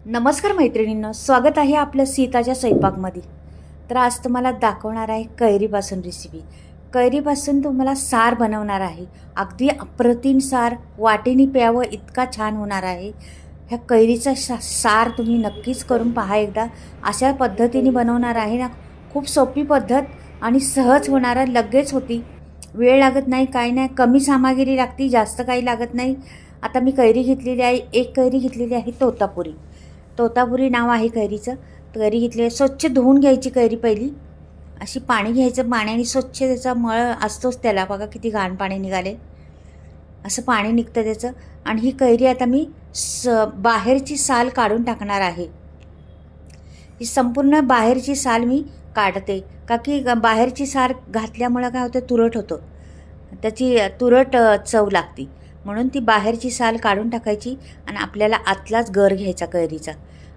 नमस्कार मैत्रिणींनो, स्वागत आहे आपलं सीताच्या स्वयंपाकमध्ये. तर आज तुम्हाला दाखवणार आहे कैरीपासून रेसिपी. कैरीपासून तुम्हाला सार बनवणार आहे. अगदी अप्रतिम सार, वाटीने प्यावं इतका छान होणार आहे. ह्या कैरीचा सार तुम्ही नक्कीच करून पहा एकदा. अशा पद्धतीने बनवणार आहे ना, खूप सोपी पद्धत आणि सहज होणारा, लगेच होती. वेळ लागत नाही, काही नाही, कमी सामग्री लागते, जास्त काही लागत नाही. आता मी कैरी घेतलेली आहे, एक कैरी घेतलेली आहे तोतापुरी. तोतापुरी नाव आहे कैरीचं. कैरी घेतली, स्वच्छ धुवून घ्यायची कैरी पहिली. अशी पाणी घ्यायचं, पाण्याने स्वच्छ त्याचा मळ असतोच त्याला, बघा किती घाण पाणी निघाले, असं पाणी निघतं त्याचं. आणि ही कैरी आता मी बाहेरची साल काढून टाकणार आहे. ही संपूर्ण बाहेरची साल मी काढते, का की बाहेरची साल घातल्यामुळं काय होतं, तुरट होतं, त्याची तुरट चव लागते. म्हणून ती बाहेरची साल काढून टाकायची आणि आपल्याला आतलाच गर घ्यायचा कैरीचा.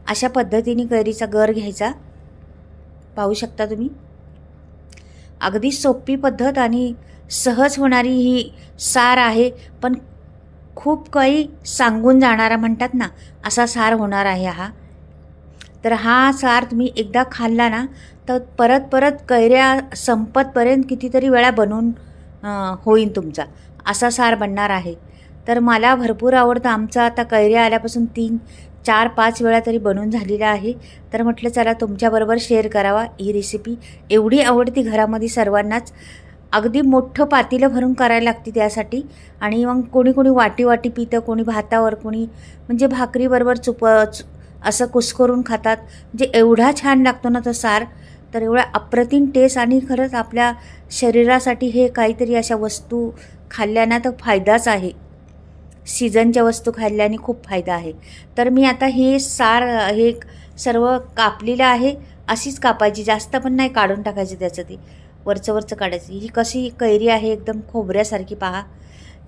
अशा पद्धतीने कैरीचा गर घ्यायचा. पाहू शकता तुम्ही, अगदी सोपी पद्धत आणि सहज होणारी ही सार आहे. पण खूप काही सांगून जाणारा म्हणतात ना, असा सार होणार आहे हा. तर हा सार तुम्ही एकदा खाल्ला ना, तर परत परत कैऱ्या संपतपर्यंत कितीतरी वेळा बनवून होईल तुमचा, असा सार बनणार आहे. तर मला भरपूर आवडतं. आमचा आता कैऱ्या आल्यापासून 3, 4, 5 वेळा तरी बनवून झालेला आहे. तर म्हटलं चला तुमच्याबरोबर शेअर करावा ही रेसिपी. एवढी आवडती घरामध्ये सर्वांनाच. अगदी मोठं पातेलं भरून करायला लागते त्यासाठी. आणि मग कोणी कोणी वाटी वाटी पितं, कोणी भातावर, कोणी म्हणजे भाकरीबरोबर असं कुस्करून खातात. म्हणजे एवढा छान लागतो ना तो सार. तर एवढा अप्रतिम टेस्ट. आणि खरंच आपल्या शरीरासाठी हे काहीतरी अशा वस्तू खाल्ल्यानं तर फायदाच आहे. सीझनच्या वस्तू खाल्ल्याने खूप फायदा आहे. तर मी आता हे सार हे सर्व कापलेलं आहे. अशीच कापायची, जास्त पण नाही काढून टाकायची त्याचं, ते वरचं काढायची. ही कशी कैरी आहे, एकदम खोबऱ्यासारखी पहा.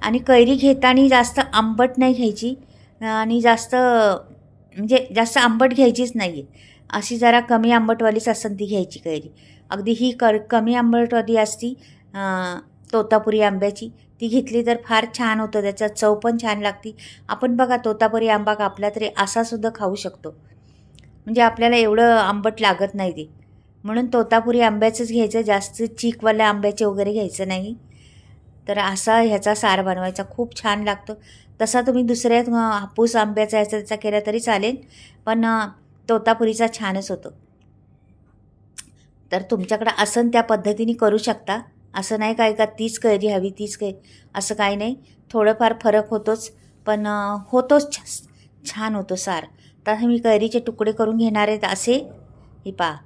आणि कैरी घेताना जास्त आंबट नाही घ्यायची आणि जास्त म्हणजे जास्त आंबट घ्यायचीच नाही आहे. अशी जरा कमी आंबटवालीच असेल ती घ्यायची कैरी. अगदी ही कमी आंबटवाली असती तोतापुरी आंब्याची, ती घेतली तर फार छान होतं, त्याचा चव पण छान लागते. आपण बघा तोतापुरी आंबा कापला तरी असासुद्धा खाऊ शकतो, म्हणजे आपल्याला एवढं आंबट लागत नाही ते. म्हणून तोतापुरी आंब्याचंच घ्यायचं, जास्त चीकवाल्या आंब्याचे वगैरे घ्यायचं नाही. तर असा ह्याचा सार बनवायचा, खूप छान लागतो. तसा तुम्ही दुसऱ्या हापूस आंब्याचा ह्याचा त्याचा केला तरी चालेल, पण तोतापुरीचा छानच होतो. तर तुमच्याकडं असं त्या पद्धतीने करू शकता. असं नाही काय का तीच कैरी हवी तीच असं काही नाही. थोडंफार फरक होतोच, पण होतोच, छान होतो सार. तर मी कैरीचे तुकडे करून घेणार आहेत असे. हे पहा,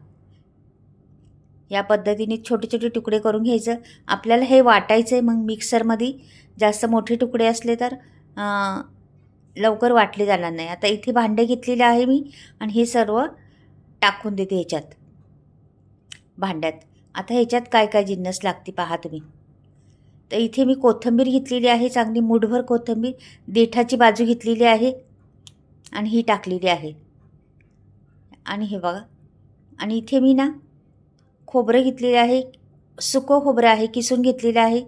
या पद्धतीने छोटे छोटे तुकडे करून घ्यायचं. आपल्याला हे वाटायचं आहे मग मिक्सरमध्ये. जास्त मोठे तुकडे असले तर लवकर वाटले जाणार नाही. आता इथे भांडे घेतलेले आहे मी आणि हे सर्व टाकून देते ह्याच्यात भांड्यात. आता ह्याच्यात काय काय जिन्नस लागते पहा तुम्ही. तर इथे मी कोथिंबीर घेतलेली आहे, चांगली मूठभर कोथिंबीर. देठाची बाजू घेतलेली आहे आणि ही टाकलेली आहे. आणि हे बघा, आणि इथे मी ना खोबरं घेतलेलं आहे, सुकं खोबरं आहे, किसून घेतलेलं आहे.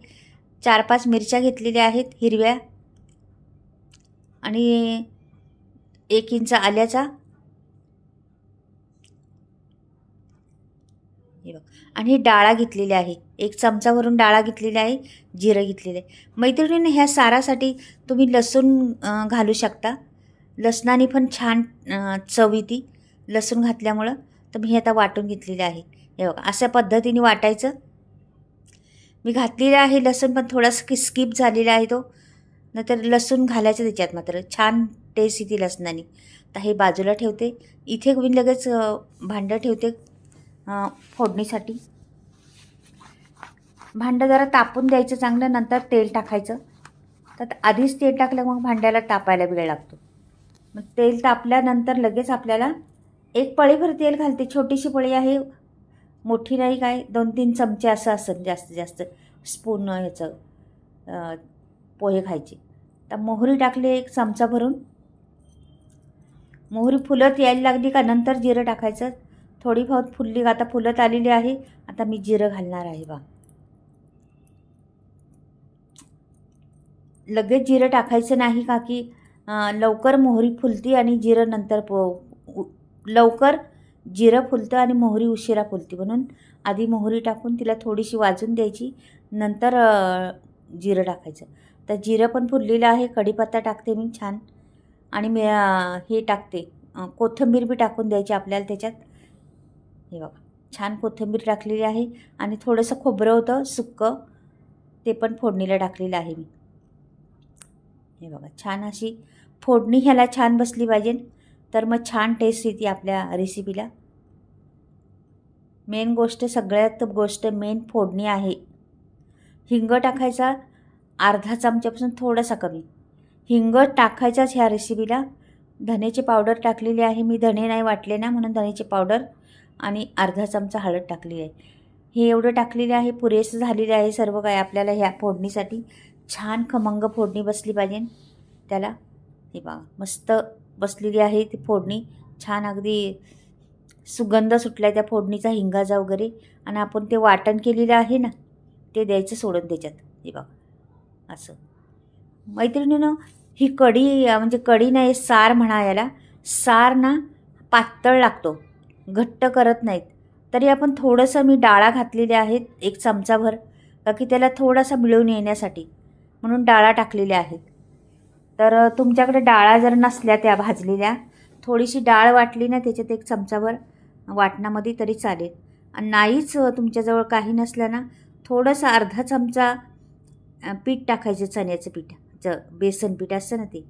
4-5 मिरच्या घेतलेल्या आहेत हिरव्या, आणि 1 इंच आल्याचा, हे बघ. आणि ही डाळा घेतलेली आहे, 1 चमचावरून डाळा घेतलेला आहे, जिरं घेतलेलं आहे. मैत्रिणींनो, ह्या सारासाठी तुम्ही लसूण घालू शकता. लसणाने पण छान चव येते लसूण घातल्यामुळं. तर मी हे आता वाटून घेतलेलं आहे. हे बघा, अशा पद्धतीने वाटायचं. मी घातलेलं आहे लसूण, पण थोडासा स्किप झालेला आहे तो, नाहीतर लसूण घालायचं त्याच्यात, मात्र छान टेस्ट येते लसणाने. तर हे बाजूला ठेवते. इथे मी लगेच भांडं ठेवते फोडणीसाठी. भांडं जरा तापून द्यायचं चांगलं, नंतर तेल टाकायचं. तर आधीच तेल टाकलं मग भांड्याला तापायला वेळ लागतो. मग तेल तापल्यानंतर लगेच आपल्याला 1 पळीभर तेल घालते. छोटीशी पळी आहे, मोठी नाही, काय 2-3 चमचे असं असेल जास्तीत जास्त स्पून ह्याचं पोहे खायचे. तर मोहरी टाकली 1 चमचा भरून. मोहरी फुलत यायला लागली का नंतर जिरं टाकायचं. थोडी बहुत फुलली, आता फुलत आलेली आहे. आता मी जिरं घालणार आहे बा. लगेच जिरं टाकायचं नाही, का की लवकर मोहरी फुलती आणि जिरं नंतर लवकर जिरं फुलतं आणि मोहरी उशिरा फुलते, म्हणून आधी मोहरी टाकून तिला थोडीशी वाजून द्यायची, नंतर जिरं टाकायचं. तर जिरं पण फुललेलं आहे. कढीपत्ता टाकते मी छान, आणि मी हे टाकते कोथिंबीर बी टाकून द्यायची आपल्याला त्याच्यात. हे बघा छान कोथिंबीर टाकलेली आहे, आणि थोडंसं खोबरं होतं सुक्कं, ते पण फोडणीला टाकलेलं आहे मी. हे बघा छान अशी फोडणी ह्याला छान बसली पाहिजे, तर मग छान टेस्ट येते आपल्या रेसिपीला. मेन गोष्ट, सगळ्यात गोष्ट मेन फोडणी आहे. हिंग टाकायचा अर्धा चमच्यापासून थोडासा कमी. हिंग टाकायचाच ह्या रेसिपीला. धनेची पावडर टाकलेली आहे मी, धणे नाही वाटले ना म्हणून धनेची पावडर, आणि अर्धा चमचा हळद टाकली आहे. हे एवढं टाकलेलं आहे, पुरेसं झालेलं आहे सर्व काय आपल्याला ह्या फोडणीसाठी. छान खमंग फोडणी बसली पाहिजे त्याला. हे बघा मस्त बसलेली आहे ती फोडणी, छान अगदी सुगंध सुटला त्या फोडणीचा, हिंगाचा वगैरे. आणि आपण ते वाटण केलेलं आहे ना, ते द्यायचं सोडून त्याच्यात. हे बघा असं. मैत्रिणीनं ही कढी म्हणजे कढी नाही, सार म्हणा याला. सार ना पातळ लागतो, घट्ट करत नाहीत. तरी आपण थोडंसं मी डाळा घातलेल्या आहेत 1 चमचाभर, का की त्याला थोडासा मिळून येण्यासाठी, म्हणून डाळा टाकलेल्या आहेत. तर तुमच्याकडे डाळा जर नसल्या त्या भाजलेल्या, थोडीशी डाळ वाटली ना त्याच्यात 1 चमचाभर वाटणामध्ये तरी चालेल. आणि नाहीच तुमच्याजवळ काही नसलं ना, थोडंसं अर्धा चमचा पीठ टाकायचं, चण्याचं पीठ, बेसन पीठ असतं ना ते.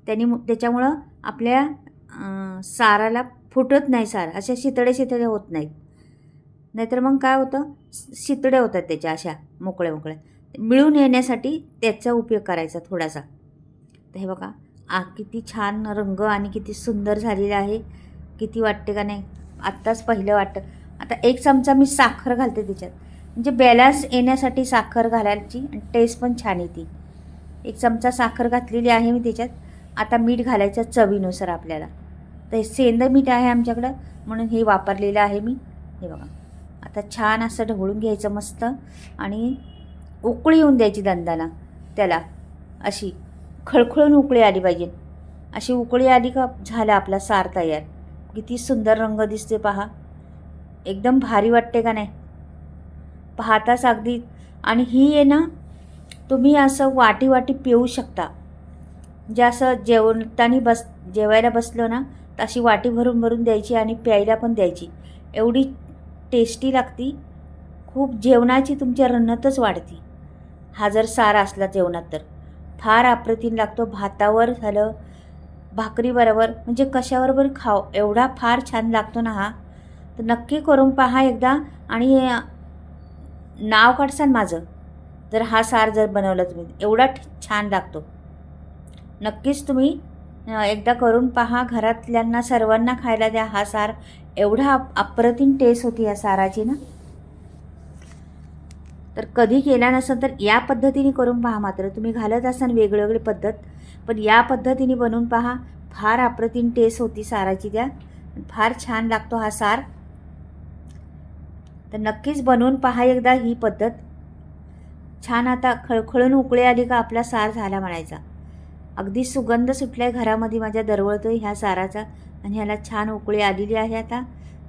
त्याच्यामुळं आपल्या साराला फुटत नाही सार, अशा शितळे होत नाहीत. नाहीतर मग काय होतं, शितळे होतात त्याच्या अशा मोकळ्या मोकळ्या. मिळून येण्यासाठी त्याचा उपयोग करायचा थोडासा. तर हे बघा किती छान रंग आणि किती सुंदर झालेला आहे. किती वाटते का नाही, आत्ताच पहिलं वाटतं. आता 1 चमचा मी साखर घालते त्याच्यात, म्हणजे बॅलन्स येण्यासाठी साखर घालायची आणि टेस्ट पण छान येते. 1 चमचा साखर घातलेली आहे मी त्याच्यात. आता मीठ घालायचं चवीनुसार आपल्याला. तर सेंधं मीठ आहे आमच्याकडं, म्हणून हे वापरलेलं आहे मी. हे बघा आता छान असं ढवळून घ्यायचं मस्त, आणि उकळी येऊन द्यायची दंदाला त्याला. अशी खळखळून उकळी आली पाहिजे. अशी उकळी आली का झाला आपला सार तयार. किती सुंदर रंग दिसते पहा, एकदम भारी वाटते का नाही पाहताच अगदी. आणि ही आहे ना, तुम्ही असं वाटी वाटी पिऊ शकता. म्हणजे असं जेवायला बसलो ना, तशी वाटी भरून भरून द्यायची आणि प्यायला पण द्यायची. एवढी टेस्टी लागती, खूप जेवणाची तुमच्या रन्नतच वाढती. हा जर सार असला जेवणात तर फार अप्रतिम लागतो. भातावर झालं, भाकरीबरोबर, म्हणजे कशाबरोबर खाव, एवढा फार छान लागतो ना हा. तर नक्की करून पहा एकदा, आणि नाव काढसान माझं जर हा सार जर बनवला तुम्ही, एवढा छान लागतो. नक्कीच तुम्ही एकदा करून पहा, घरातल्यांना सर्वांना खायला द्या हा सार. एवढा अप्रतिम टेस्ट होती या साराची ना. तर कधी केला नसेल तर या पद्धतीने करून पहा. मात्र तुम्ही घालत असाल वेगवेगळी पद्धत, पण या पद्धतीने बनवून पहा, फार अप्रतिम टेस्ट होती साराची त्या. फार छान लागतो हा सार. तर नक्कीच बनवून पहा एकदा ही पद्धत. छान आता खळखळून उकळी आली का आपला सार झाला म्हणायचा. अगदी सुगंध सुटलाय घरामध्ये माझ्या, दरवळतोय ह्या साराचा. आणि ह्याला छान उकळी आलेली आहे. आता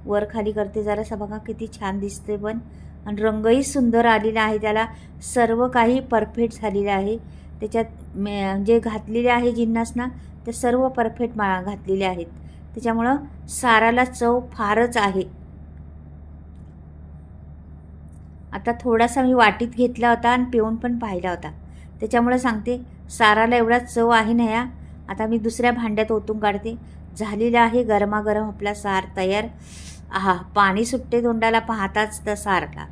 वर खाली करते जरासा, बघा किती छान दिसते पण, आणि रंगही सुंदर आलेला आहे त्याला. सर्व काही परफेक्ट झालेलं आहे त्याच्यात. जे घातलेले आहे जिन्नस ना, ते सर्व परफेक्ट घातलेले आहेत. त्याच्यामुळं साराला चव फारच आहे. आता थोडासा मी वाटीत घेतला होता आणि पिऊन पण पाहिला होता, त्याच्यामुळे सांगते साराला एवढा चव आहे ना या. आता मी दुसऱ्या भांड्यात ओतून काढते. झालेला आहे गरमागरम आपला सार तयार. पाणी सुटते तोंडाला पाहताच त्या सारला.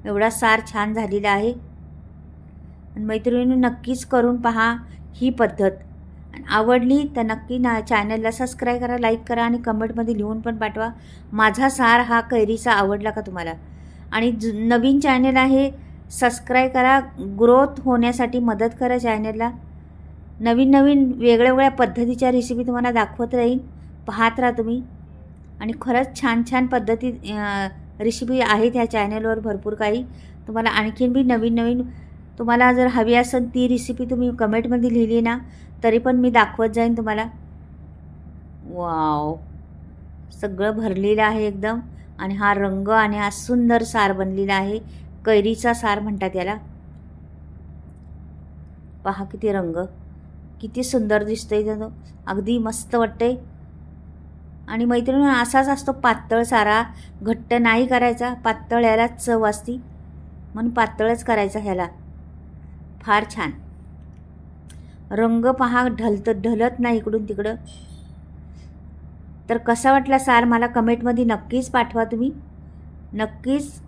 एवढा सार छान झालेला आहे. आणि मैत्रिणींनी नक्कीच करून पहा ही पद्धत. आवडली तर नक्की चॅनलला सबस्क्राईब करा, लाईक करा, आणि कमेंटमध्ये लिहून पण पाठवा माझा सार हा कैरीचा आवडला का तुम्हाला. आणि नवीन चॅनल आहे, सबस्क्राईब करा, ग्रोथ होण्यासाठी मदत करा चॅनलला. नवीन नवीन वेगळ्या पद्धतीच्या रेसिपी तुम्हाला दाखवत राहीन, पाहत राहा तुम्ही. आणि खरंच छान छान पद्धती रेसिपी आहेत ह्या चॅनलवर भरपूर काही. तुम्हाला आणखीन बी नवीन नवीन तुम्हाला जर हवी असेल ती रेसिपी तुम्ही कमेंटमध्ये लिहिली ना, तरी पण मी दाखवत जाईन तुम्हाला. वाव, सगळं भरलेलं आहे एकदम. आणि हा रंग आणि हा सुंदर सार बनलेला आहे. कैरीचा सार म्हणतात याला. पहा किती रंग, किती सुंदर दिसतोय तो, अगदी मस्त वाटतंय. आणि मैत्रिणी असाच असतो पातळ सारा, घट्ट नाही करायचा. पातळ यालाच चव असती म्हणून पातळच करायचा ह्याला. फार छान रंग पहा, ढलत नाही इकडून तिकडं. तर कसा वाटला सार मला कमेंटमध्ये नक्कीच पाठवा. तुम्ही नक्कीच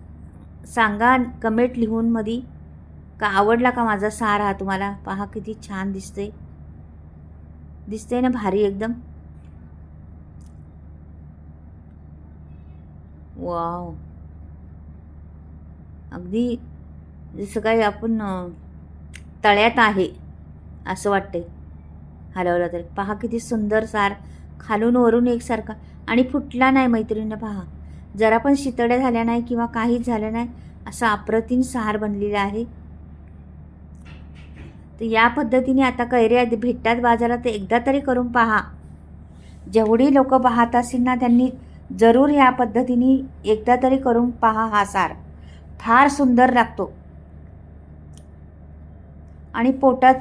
सांगा कमेंट लिहून मध्ये का आवडला का माझा सार हा तुम्हाला. पहा किती छान दिसते ना, भारी एकदम. वाव, अगदी जसं काही आपण तळ्यात आहे असं वाटतंय हलवलं तरी. पहा किती सुंदर सार, खालून वरून एकसारखा. आणि फुटला नाही मैत्रिणीनं. पहा जरा पण शितड्या झाल्या नाही किंवा काहीच झालं नाही, असा अप्रतिम सार बनलेला आहे. तर या पद्धतीने आता कैऱ्या भेटतात बाजारात, तर एकदा तरी करून पहा. जेवढी लोक पाहत असतील ना त्यांनी जरूर या पद्धतीने एकदा तरी करून पहा. हा सार फार सुंदर लागतो. आणि पोटात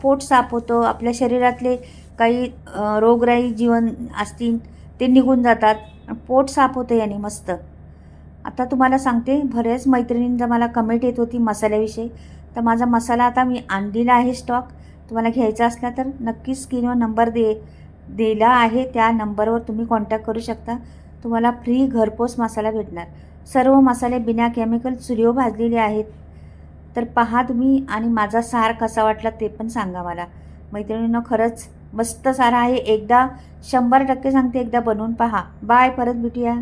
पोट साफ होतं. आपल्या शरीरातले काही रोगराई जीवन असतील ते निघून जातात. पोट साफ होतं याने मस्त. आता तुम्हाला सांगते, बऱ्याच मैत्रिणींचा मला कमेंट येत होती मसाल्याविषयी. तर माझा मसाला आता मी आणलेला आहे स्टॉक. तुम्हाला घ्यायचा असला तर नक्कीच स्क्रीनवर नंबर दिला आहे, त्या नंबरवर तुम्ही कॉन्टॅक्ट करू शकता. तुम्हाला फ्री घरपोच मसाला भेटणार. सर्व मसाले बिना केमिकल चुलीवर भाजलेले आहेत. तर पहा तुम्ही, आणि माझा सार कसा वाटला ते पण सांगा मला. मैत्रिणींनो खरंच मस्त सार आहे. एकदा 100% सांगते, एकदा बनवून पहा. बाय, परत भेटूया.